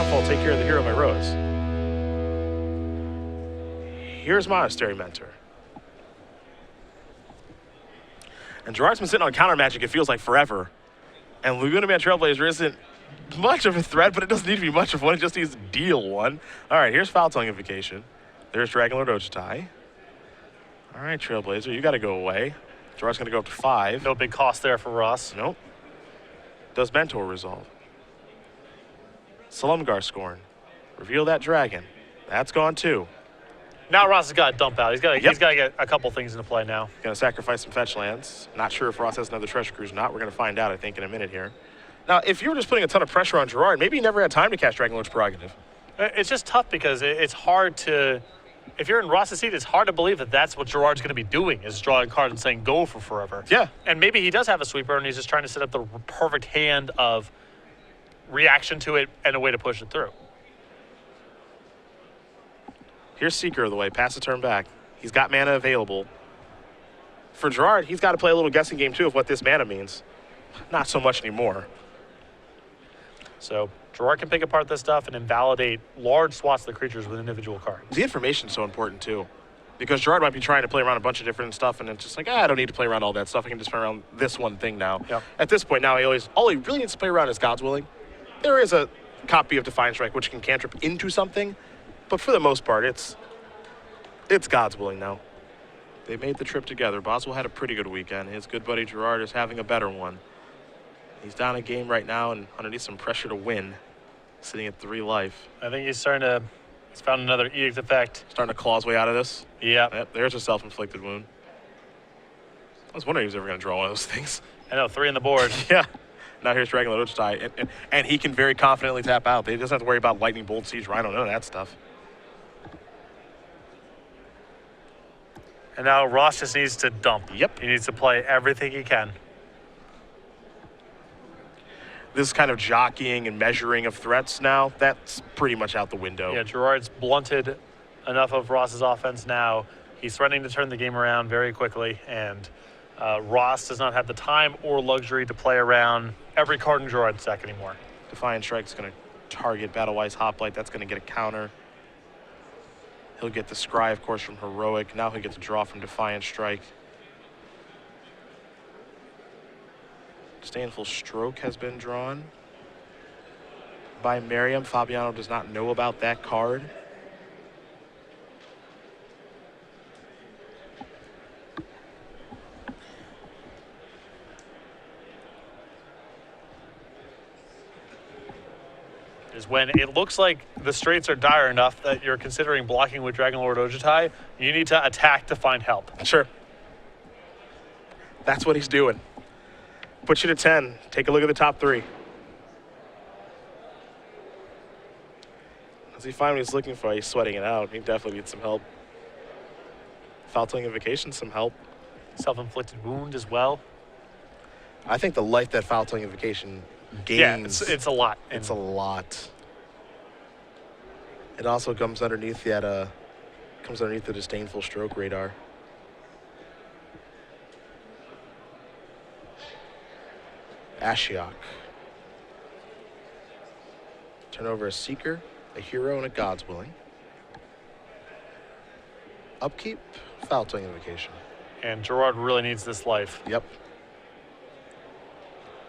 downfall, take care of the hero of my rose. Here's Monastery Mentor. And Gerard's been sitting on counter magic, it feels like forever. And Laguna Man Trailblazer isn't much of a threat, but it doesn't need to be much of one. It just needs to deal one. All right, here's Foul Tongue Invocation. There's Dragonlord Ojutai. All right, Trailblazer, you got to go away. Gerard's going to go up to 5. No big cost there for Ross. Nope. Does Mentor resolve? Salumgar Scorn. Reveal that dragon. That's gone too. Now Ross has got to dump out. He's got to get a couple things into play now. Going to sacrifice some fetch lands. Not sure if Ross has another treasure cruise or not. We're going to find out, I think, in a minute here. Now, if you were just putting a ton of pressure on Gerard, maybe he never had time to cast Dragonlord's Prerogative. It's just tough because it's hard to, if you're in Ross's seat, it's hard to believe that that's what Gerard's going to be doing, is drawing a card and saying go for forever. Yeah. And maybe he does have a sweeper and he's just trying to set up the perfect hand of reaction to it and a way to push it through. Here's Seeker of the Way. Pass the turn back. He's got mana available. For Gerard, he's got to play a little guessing game, too, of what this mana means. Not so much anymore. So Gerard can pick apart this stuff and invalidate large swaths of the creatures with individual cards. The information's so important, too. Because Gerard might be trying to play around a bunch of different stuff, and it's just like, I don't need to play around all that stuff. I can just play around this one thing now. Yep. At this point now, all he really needs to play around is God's Willing. There is a copy of Defiant Strike, which can cantrip into something. But for the most part, it's God's Willing now. They made the trip together. Boswell had a pretty good weekend. His good buddy Gerard is having a better one. He's down a game right now and underneath some pressure to win, sitting at 3 life. I think he's found another Edict effect. Starting to claw his way out of this. Yeah. Yep, there's a self-inflicted wound. I was wondering if he was ever going to draw one of those things. I know, 3 on the board. Yeah. Now here's Dragonlord Ojutai, and he can very confidently tap out. He doesn't have to worry about Lightning Bolt, Siege Rhino, none of that stuff. And now Ross just needs to dump. Yep. He needs to play everything he can. This kind of jockeying and measuring of threats now, that's pretty much out the window. Yeah, Gerard's blunted enough of Ross's offense now. He's threatening to turn the game around very quickly, and Ross does not have the time or luxury to play around every card in Gerard's deck anymore. Defiant Strike's going to target Battle-Wise Hoplite. That's going to get a counter. He'll get the Scry, of course, from Heroic. Now he'll get to draw from Defiant Strike. Disdainful Stroke has been drawn by Merriam. Fabiano does not know about that card. Is when it looks like the straits are dire enough that you're considering blocking with Dragonlord Ojutai, you need to attack to find help. Sure. That's what he's doing. Puts you to 10. Take a look at the top 3. Does he find what he's looking for? He's sweating it out. He definitely needs some help. Foul Tongue Invocation, some help. Self-inflicted wound as well. I think the life that Foul Tongue Invocation gains. Yeah, it's a lot. It's a lot. It also comes underneath that the Disdainful Stroke radar. Ashiok. Turn over a Seeker, a Hero, and a God's Willing. Upkeep, Foul Tongue Invocation. And Gerard really needs this life. Yep.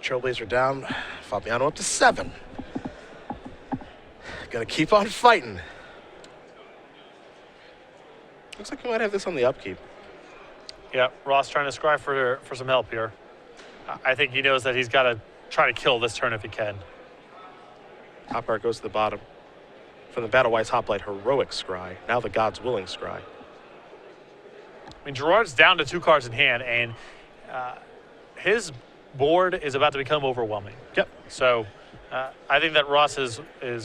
Trailblazer down, Fabiano up to 7. Gonna keep on fighting. Looks like we might have this on the upkeep. Yeah, Ross trying to scry for some help here. I think he knows that he's got to try to kill this turn if he can. Top card goes to the bottom. From the Battle-Wise Hoplite, Heroic Scry. Now the God's Willing Scry. I mean, Gerard's down to 2 cards in hand, and his board is about to become overwhelming. Yep. So I think that Ross is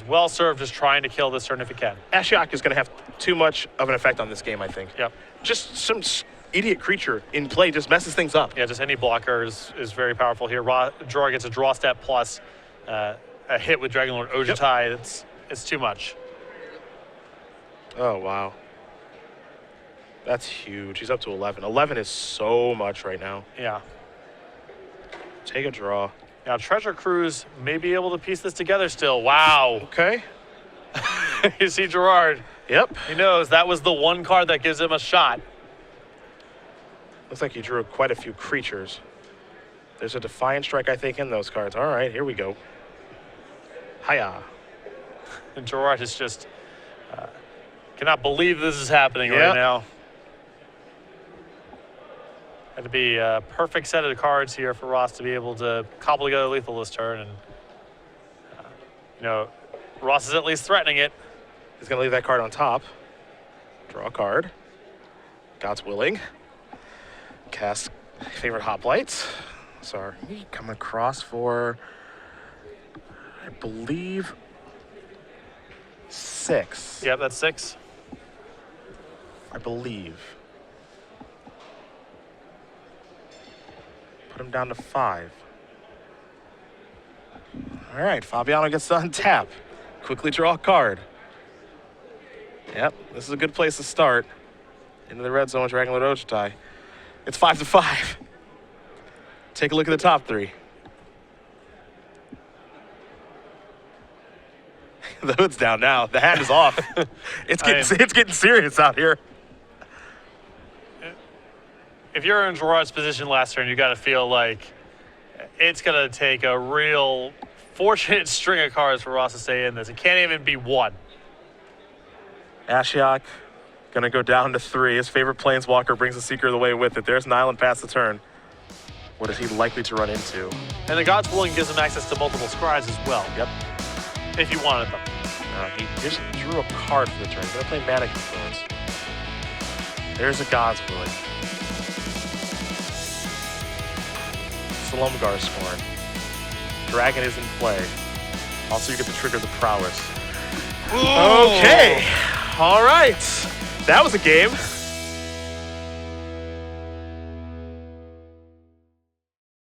well served just trying to kill this turn if he can. Ashiok is going to have too much of an effect on this game, I think. Yep. Just some idiot creature in play just messes things up. Yeah, just any blocker is very powerful here. Gerard gets a draw step plus a hit with Dragonlord Ojutai. Yep. It's too much. Oh, wow. That's huge. He's up to 11. 11 is so much right now. Yeah. Take a draw. Now, Treasure Cruise may be able to piece this together still. Wow. Okay. You see Gerard. Yep. He knows that was the one card that gives him a shot. Looks like he drew quite a few creatures. There's a Defiant Strike, I think, in those cards. All right, here we go. Hiya. And Gerard is just cannot believe this is happening Yep. right now. Had to be a perfect set of cards here for Ross to be able to cobble together lethal this turn. And, you know, Ross is at least threatening it. He's going to leave that card on top. Draw a card. God's willing. Cast favorite Hoplites. Sorry, coming across for, I believe, 6. Yep, that's 6. I believe. Put him down to 5. All right, Fabiano gets to untap. Quickly draw a card. Yep, this is a good place to start. Into the red zone with Dragonlord Ojutai. It's 5-5. Take a look at the top 3. The hood's down now. The hat is off. It's getting serious out here. If you're in Gerard's position last turn, you got to feel like it's going to take a real fortunate string of cards for Ross to stay in this. It can't even be 1. Ashiok gonna go down to 3. His favorite planeswalker brings the Seeker of the Way with it. There's Nile and pass the turn. What is he likely to run into? And the God's Willing gives him access to multiple scribes as well. Yep. If you wanted them. He just drew a card for the turn. He's gonna play Manic Influence. There's a God's Willing. Slumgar Scorn. Dragon is in play. Also, you get to trigger the Prowess. Ooh. Okay. All right. That was a game.